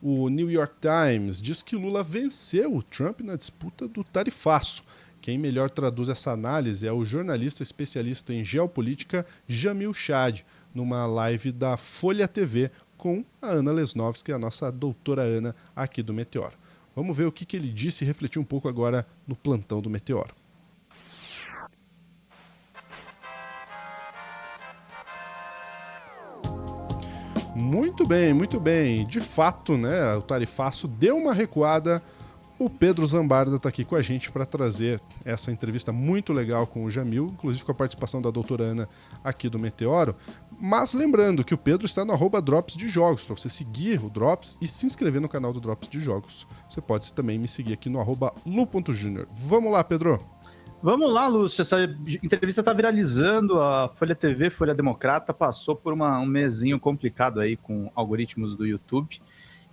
O New York Times diz que Lula venceu o Trump na disputa do tarifaço. Quem melhor traduz essa análise é o jornalista especialista em geopolítica Jamil Chad, numa live da Folha TV com a Ana Lesnovski, a nossa doutora Ana aqui do Meteor. Vamos ver o que ele disse e refletir um pouco agora no plantão do Meteor. Muito bem, muito bem. De fato, né, o tarifaço deu uma recuada. O Pedro Zambarda está aqui com a gente para trazer essa entrevista muito legal com o Jamil, inclusive com a participação da doutora Ana aqui do Meteoro. Mas lembrando que o Pedro está no @Drops de Jogos, para você seguir o Drops e se inscrever no canal do Drops de Jogos. Você pode também me seguir aqui no @lu.junior. Vamos lá, Pedro! Vamos lá, Lúcio. Essa entrevista está viralizando. A Folha TV, Folha Democrata, passou por um mesinho complicado aí com algoritmos do YouTube.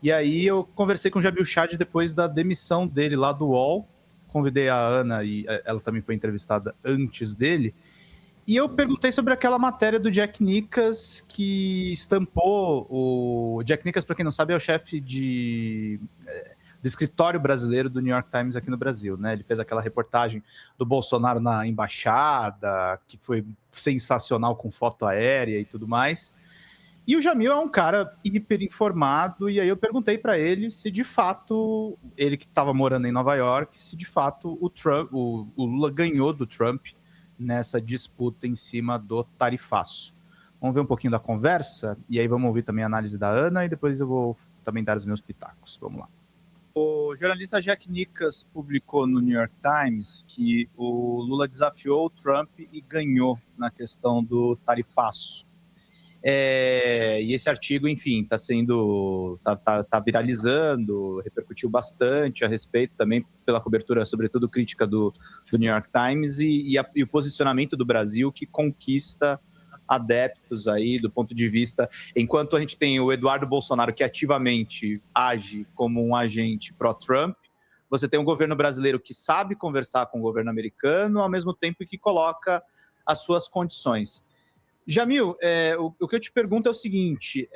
E aí eu conversei com o Jamil Chad depois da demissão dele lá do UOL. Convidei a Ana e ela também foi entrevistada antes dele. E eu perguntei sobre aquela matéria do Jack Nickas que estampou o... Jack Nickas, para quem não sabe, é o chefe do escritório brasileiro do New York Times aqui no Brasil, né? Ele fez aquela reportagem do Bolsonaro na embaixada, que foi sensacional com foto aérea e tudo mais. E o Jamil é um cara hiper informado, e aí eu perguntei para ele se de fato, ele que estava morando em Nova York, se de fato o Lula ganhou do Trump nessa disputa em cima do tarifaço. Vamos ver um pouquinho da conversa, e aí vamos ouvir também a análise da Ana, e depois eu vou também dar os meus pitacos. Vamos lá. O jornalista Jack Nickas publicou no New York Times que o Lula desafiou o Trump e ganhou na questão do tarifaço. E esse artigo, enfim, tá viralizando, repercutiu bastante a respeito também pela cobertura, sobretudo crítica do New York Times e o posicionamento do Brasil, que conquista adeptos aí do ponto de vista, enquanto a gente tem o Eduardo Bolsonaro que ativamente age como um agente pró-Trump, você tem um governo brasileiro que sabe conversar com o governo americano, ao mesmo tempo que coloca as suas condições. Jamil, o que eu te pergunto é o seguinte,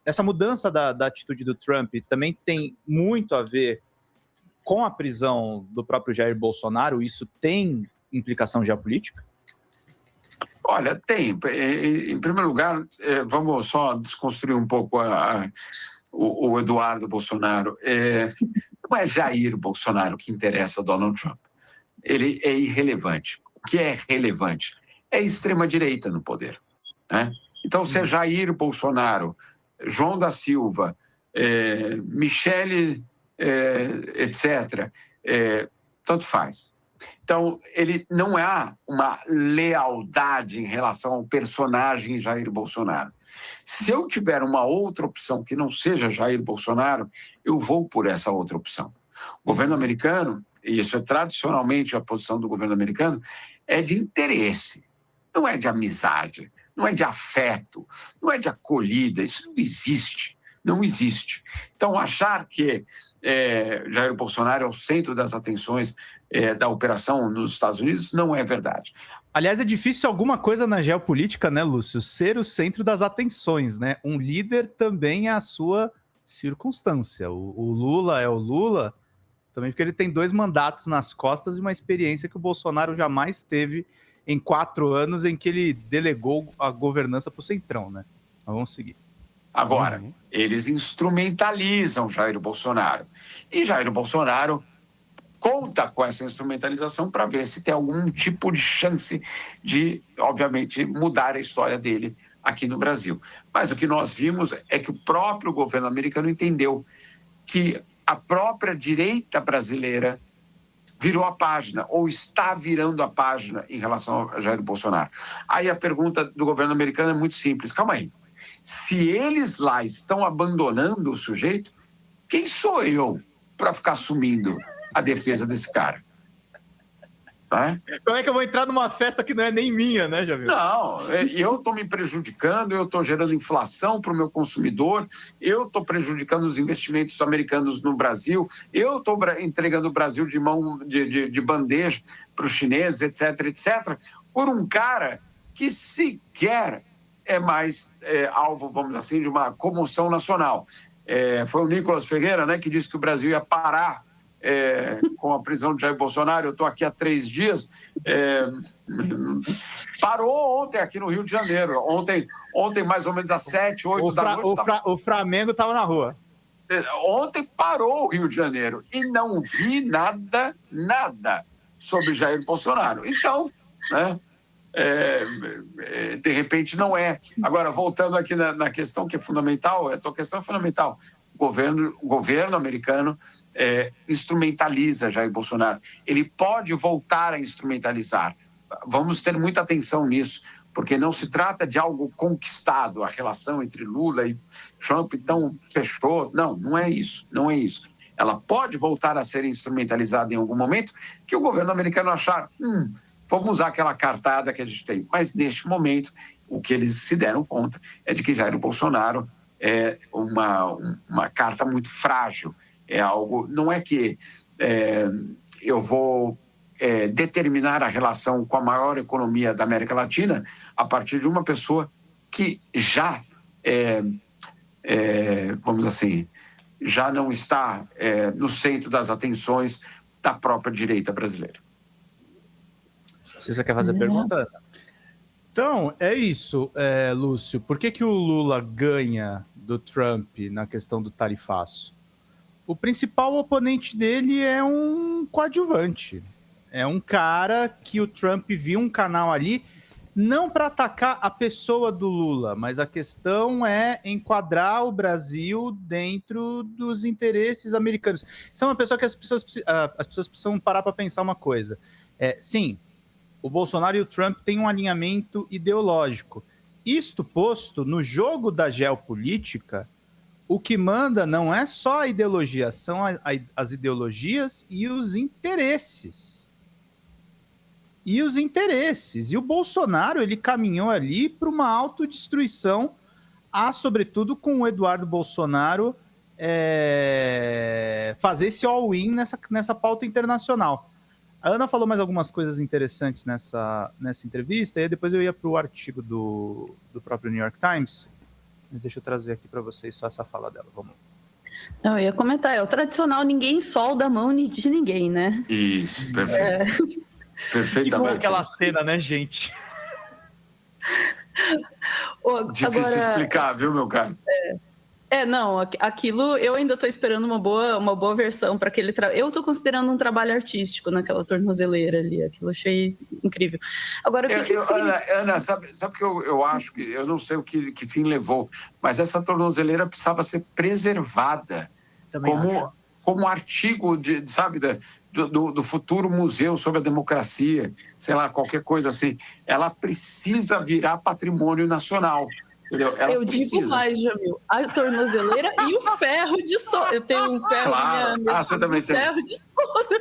essa mudança da atitude do Trump também tem muito a ver com a prisão do próprio Jair Bolsonaro? Isso tem implicação geopolítica? Olha, tem. Em primeiro lugar, vamos só desconstruir um pouco o Eduardo Bolsonaro. Não é Jair Bolsonaro que interessa a Donald Trump. Ele é irrelevante. O que é relevante? É a extrema-direita no poder, né? Então, se é Jair Bolsonaro, João da Silva, Michele, etc., tanto faz. Então, ele não há uma lealdade em relação ao personagem Jair Bolsonaro. Se eu tiver uma outra opção que não seja Jair Bolsonaro, eu vou por essa outra opção. O governo americano, e isso é tradicionalmente a posição do governo americano, é de interesse, não é de amizade, não é de afeto, não é de acolhida, isso não existe, não existe. Então, achar que Jair Bolsonaro é o centro das atenções da operação nos Estados Unidos não é verdade. Aliás, é difícil alguma coisa na geopolítica, né, Lúcio? Ser o centro das atenções, né? Um líder também é a sua circunstância. O Lula é o Lula também porque ele tem 2 mandatos nas costas e uma experiência que o Bolsonaro jamais teve em 4 anos em que ele delegou a governança para o Centrão, né? Mas vamos seguir. Agora, eles instrumentalizam Jair Bolsonaro. E Jair Bolsonaro conta com essa instrumentalização para ver se tem algum tipo de chance de, obviamente, mudar a história dele aqui no Brasil. Mas o que nós vimos é que o próprio governo americano entendeu que a própria direita brasileira virou a página, ou está virando a página em relação a Jair Bolsonaro. Aí a pergunta do governo americano é muito simples. Calma aí. Se eles lá estão abandonando o sujeito, quem sou eu para ficar assumindo a defesa desse cara? Tá? Como é que eu vou entrar numa festa que não é nem minha, né, Jamil? Não, eu estou me prejudicando, eu estou gerando inflação para o meu consumidor, eu estou prejudicando os investimentos americanos no Brasil, eu estou entregando o Brasil de mão de bandeja para os chineses, etc., etc., por um cara que sequer é mais alvo, vamos dizer assim, de uma comoção nacional. Foi o Nicolas Ferreira, né, que disse que o Brasil ia parar com a prisão de Jair Bolsonaro. Eu estou aqui há 3 dias. Parou ontem aqui no Rio de Janeiro. Ontem mais ou menos às 7, 8 da noite. O Flamengo estava na rua. Ontem parou o Rio de Janeiro e não vi nada sobre Jair Bolsonaro. Então, né, de repente não é. Agora, voltando aqui na questão que é fundamental, a tua questão é fundamental. O governo americano instrumentaliza Jair Bolsonaro. Ele pode voltar a instrumentalizar. Vamos ter muita atenção nisso, porque não se trata de algo conquistado, a relação entre Lula e Trump, então fechou. Não é isso. Ela pode voltar a ser instrumentalizada em algum momento que o governo americano achar, vamos usar aquela cartada que a gente tem. Mas, neste momento, o que eles se deram conta é de que Jair Bolsonaro é uma carta muito frágil. É algo, não é que eu vou determinar a relação com a maior economia da América Latina a partir de uma pessoa que já, vamos assim, já não está no centro das atenções da própria direita brasileira. Você quer fazer pergunta? Então, é isso, Lúcio. Por que o Lula ganha do Trump na questão do tarifaço? O principal oponente dele é um coadjuvante. É um cara que o Trump viu um canal ali, não para atacar a pessoa do Lula, mas a questão é enquadrar o Brasil dentro dos interesses americanos. Isso é uma pessoa que as pessoas precisam parar para pensar uma coisa. Sim, o Bolsonaro e o Trump têm um alinhamento ideológico. Isto posto, no jogo da geopolítica, o que manda não é só a ideologia, são as ideologias e os interesses. E o Bolsonaro, ele caminhou ali para uma autodestruição, sobretudo com o Eduardo Bolsonaro fazer esse all-in nessa pauta internacional. A Ana falou mais algumas coisas interessantes nessa entrevista, e depois eu ia para o artigo do próprio New York Times. Deixa eu trazer aqui para vocês só essa fala dela. Vamos. Não, eu ia comentar, o tradicional ninguém solda a mão de ninguém, né? Isso, perfeito. Perfeitamente. Que foi aquela cena, né, gente? Difícil explicar, viu, meu caro? Não, aquilo eu ainda estou esperando uma boa versão para aquele eu estou considerando um trabalho artístico naquela tornozeleira ali, aquilo achei incrível. Agora, Ana, sabe o que eu acho? Que eu não sei o que fim levou, mas essa tornozeleira precisava ser preservada como artigo do futuro museu sobre a democracia, sei lá, qualquer coisa assim. Ela precisa virar patrimônio nacional. Eu digo mais, Jamil, a tornozeleira e o ferro de solda. Eu tenho um ferro na minha você também tem. Ferro de solda.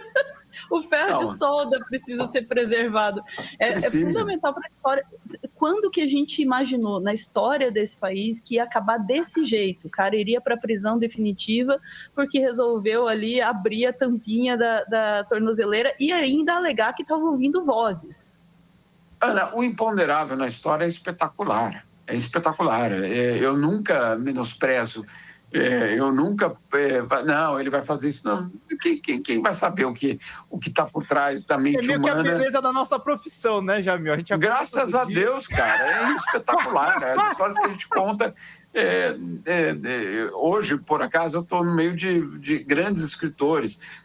O ferro de solda precisa ser preservado. É fundamental para a história. Quando que a gente imaginou na história desse país que ia acabar desse jeito? O cara iria para a prisão definitiva porque resolveu ali abrir a tampinha da tornozeleira e ainda alegar que estava ouvindo vozes. Ana, o imponderável na história é espetacular. É espetacular. Eu nunca menosprezo. Eu nunca... não, ele vai fazer isso. Não. Quem vai saber o que está por trás da mente humana? É meio que a beleza da nossa profissão, né, Jamil? Graças a Deus, cara. É espetacular. As histórias que a gente conta... hoje, por acaso, eu estou no meio de grandes escritores.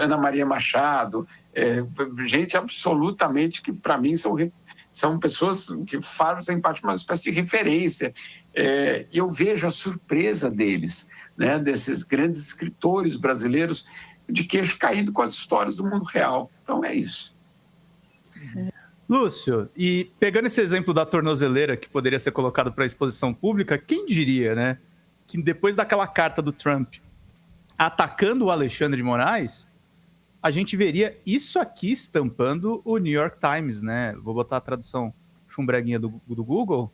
Ana Maria Machado. Gente absolutamente que, para mim, são pessoas que fazem parte de uma espécie de referência. E eu vejo a surpresa deles, né, desses grandes escritores brasileiros, de queixo caído com as histórias do mundo real. Então, é isso. Lúcio, e pegando esse exemplo da tornozeleira que poderia ser colocado para exposição pública, quem diria, né, que depois daquela carta do Trump atacando o Alexandre de Moraes, a gente veria isso aqui estampando o New York Times, né? Vou botar a tradução chumbreguinha do Google.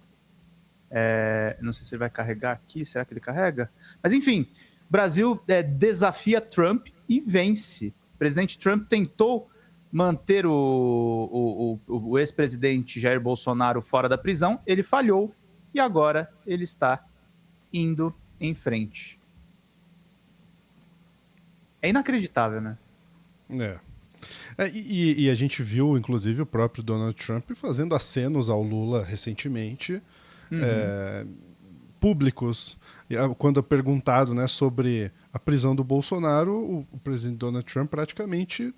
Não sei se ele vai carregar aqui. Será que ele carrega? Mas, enfim, Brasil desafia Trump e vence. O presidente Trump tentou manter o ex-presidente Jair Bolsonaro fora da prisão. Ele falhou e agora ele está indo em frente. É inacreditável, né? E a gente viu, inclusive, o próprio Donald Trump fazendo acenos ao Lula recentemente, públicos. Quando perguntado, né, sobre a prisão do Bolsonaro, o presidente Donald Trump praticamente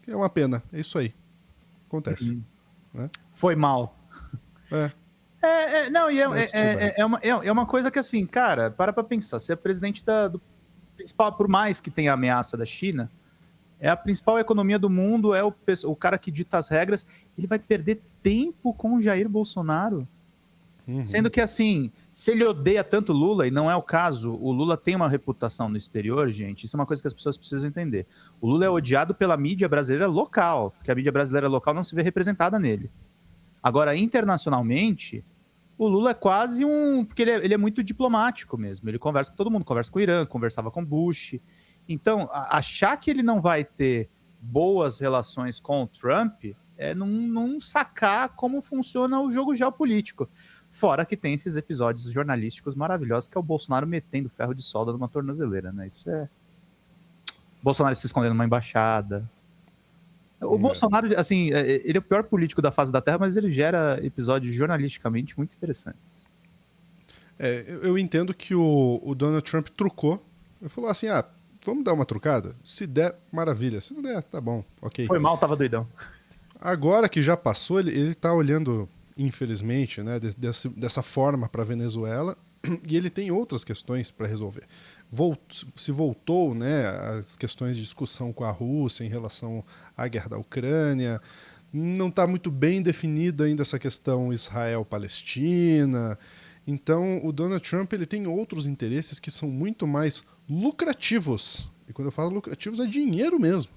é uma pena, é isso aí. Acontece. Né? Foi mal. É uma coisa que, assim, cara, para pensar. Você é presidente do principal, por mais que tenha a ameaça da China, é a principal economia do mundo, é o cara que dita as regras. Ele vai perder tempo com o Jair Bolsonaro. Sendo que, assim, se ele odeia tanto Lula, e não é o caso, o Lula tem uma reputação no exterior, gente, isso é uma coisa que as pessoas precisam entender. O Lula é odiado pela mídia brasileira local, porque a mídia brasileira local não se vê representada nele. Agora, internacionalmente, o Lula é quase porque ele é muito diplomático mesmo. Ele conversa com todo mundo, conversa com o Irã, conversava com Bush. Então, achar que ele não vai ter boas relações com o Trump é não sacar como funciona o jogo geopolítico. Fora que tem esses episódios jornalísticos maravilhosos, que é o Bolsonaro metendo ferro de solda numa tornozeleira, né? Isso é... Bolsonaro se escondendo numa embaixada. O Bolsonaro, assim, ele é o pior político da face da Terra, mas ele gera episódios jornalisticamente muito interessantes. Eu entendo que o Donald Trump trucou. Ele falou assim, vamos dar uma trucada? Se der, maravilha. Se não der, tá bom, ok. Foi mal, tava doidão. Agora que já passou, ele tá olhando, infelizmente, né, dessa forma para a Venezuela, e ele tem outras questões para resolver. Se voltou, né, as questões de discussão com a Rússia em relação à guerra da Ucrânia, não está muito bem definida ainda essa questão Israel-Palestina. Então, o Donald Trump ele tem outros interesses que são muito mais lucrativos. E quando eu falo lucrativos, é dinheiro mesmo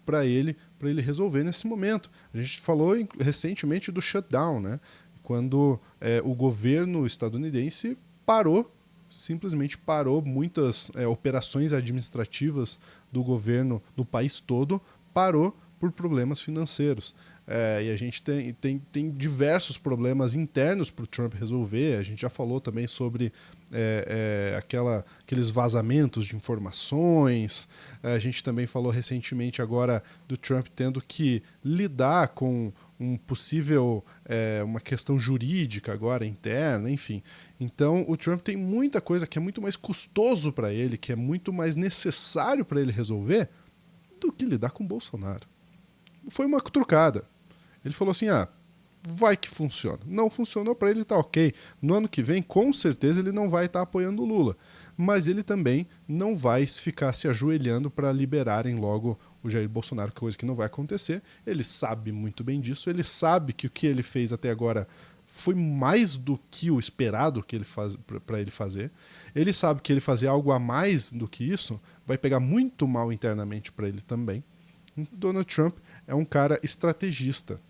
para ele resolver nesse momento. A gente falou recentemente do shutdown, né? Quando o governo estadunidense simplesmente parou muitas operações administrativas do governo do país todo, parou por problemas financeiros. E a gente tem diversos problemas internos para o Trump resolver. A gente já falou também sobre aqueles vazamentos de informações. A gente também falou recentemente agora do Trump tendo que lidar com uma questão jurídica agora interna, enfim. Então o Trump tem muita coisa que é muito mais custoso para ele, que é muito mais necessário para ele resolver do que lidar com o Bolsonaro. Foi uma trucada. Ele falou assim, vai que funciona. Não funcionou para ele, tá ok. No ano que vem, com certeza, ele não vai estar apoiando o Lula. Mas ele também não vai ficar se ajoelhando para liberarem logo o Jair Bolsonaro, coisa que não vai acontecer. Ele sabe muito bem disso. Ele sabe que o que ele fez até agora foi mais do que o esperado para ele fazer. Ele sabe que ele fazer algo a mais do que isso vai pegar muito mal internamente para ele também. Donald Trump é um cara estrategista,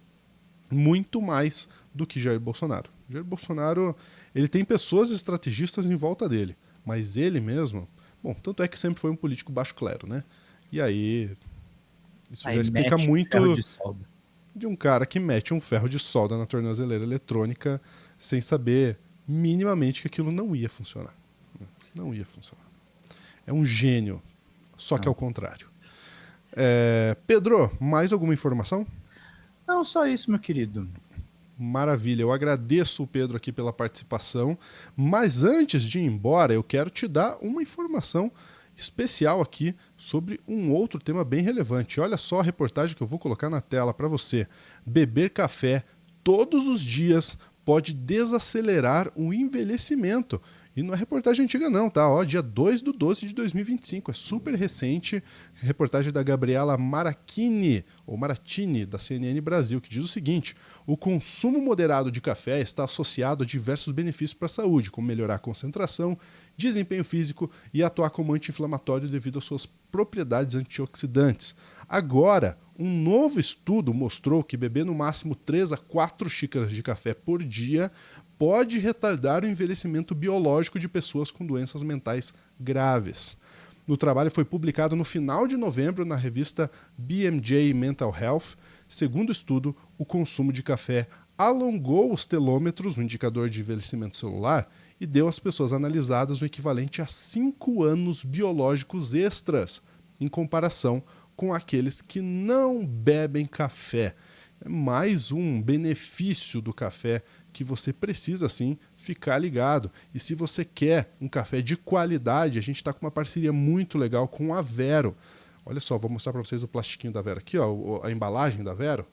muito mais do que Jair Bolsonaro. Jair Bolsonaro, ele tem pessoas estrategistas em volta dele, mas ele mesmo, tanto é que sempre foi um político baixo clero, né? E aí, isso já explica muito de um cara que mete um ferro de solda na tornozeleira eletrônica sem saber minimamente que aquilo não ia funcionar. Não ia funcionar. É um gênio, só que ao contrário. Pedro, mais alguma informação? Não, só isso, meu querido. Maravilha, eu agradeço o Pedro aqui pela participação, mas antes de ir embora, eu quero te dar uma informação especial aqui sobre um outro tema bem relevante. Olha só a reportagem que eu vou colocar na tela para você. Beber café todos os dias pode desacelerar o envelhecimento. E não é reportagem antiga não, tá? Dia 2/12/2025, é super recente. Reportagem da Gabriela Maracchini, da CNN Brasil, que diz o seguinte: o consumo moderado de café está associado a diversos benefícios para a saúde, como melhorar a concentração, desempenho físico e atuar como anti-inflamatório devido às suas propriedades antioxidantes. Agora, um novo estudo mostrou que beber no máximo 3 a 4 xícaras de café por dia pode retardar o envelhecimento biológico de pessoas com doenças mentais graves. O trabalho foi publicado no final de novembro na revista BMJ Mental Health. Segundo o estudo, o consumo de café alongou os telômetros, um indicador de envelhecimento celular, e deu às pessoas analisadas o equivalente a 5 anos biológicos extras, em comparação com aqueles que não bebem café. É mais um benefício do café que você precisa, sim, ficar ligado. E se você quer um café de qualidade, a gente está com uma parceria muito legal com a Vero. Olha só, vou mostrar para vocês o plastiquinho da Vero aqui, ó, a embalagem da Vero.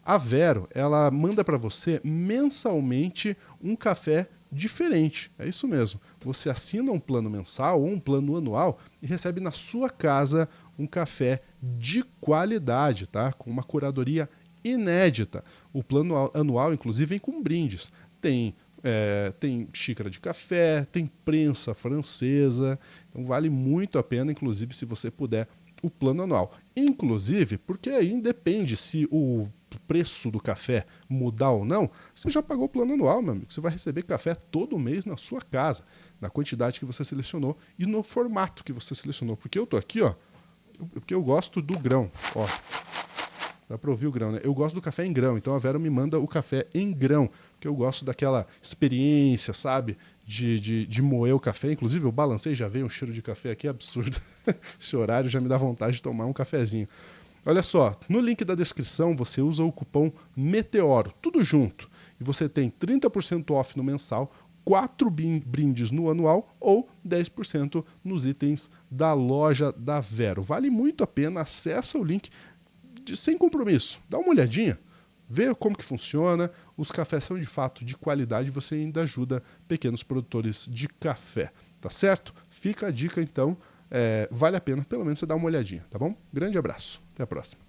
A Vero, ela manda para você mensalmente um café diferente. É isso mesmo. Você assina um plano mensal ou um plano anual e recebe na sua casa um café de qualidade, tá? Com uma curadoria inédita. O plano anual, inclusive, vem com brindes. Tem xícara de café, tem prensa francesa. Então vale muito a pena, inclusive, se você puder, o plano anual. Inclusive, porque aí depende se o preço do café mudar ou não, você já pagou o plano anual, meu amigo. Você vai receber café todo mês na sua casa, na quantidade que você selecionou e no formato que você selecionou. Porque eu tô aqui, ó, porque eu gosto do grão, ó. Dá para ouvir o grão, né? Eu gosto do café em grão, então a Vera me manda o café em grão, porque eu gosto daquela experiência, sabe? De moer o café. Inclusive, eu balancei, já veio um cheiro de café aqui absurdo. Esse horário já me dá vontade de tomar um cafezinho. Olha só, no link da descrição você usa o cupom METEORO, tudo junto. E você tem 30% off no mensal, 4 brindes no anual ou 10% nos itens da loja da Vero. Vale muito a pena, acessa o link sem compromisso. Dá uma olhadinha, vê como que funciona. Os cafés são de fato de qualidade, você ainda ajuda pequenos produtores de café, tá certo? Fica a dica então, vale a pena pelo menos você dar uma olhadinha, tá bom? Grande abraço, até a próxima.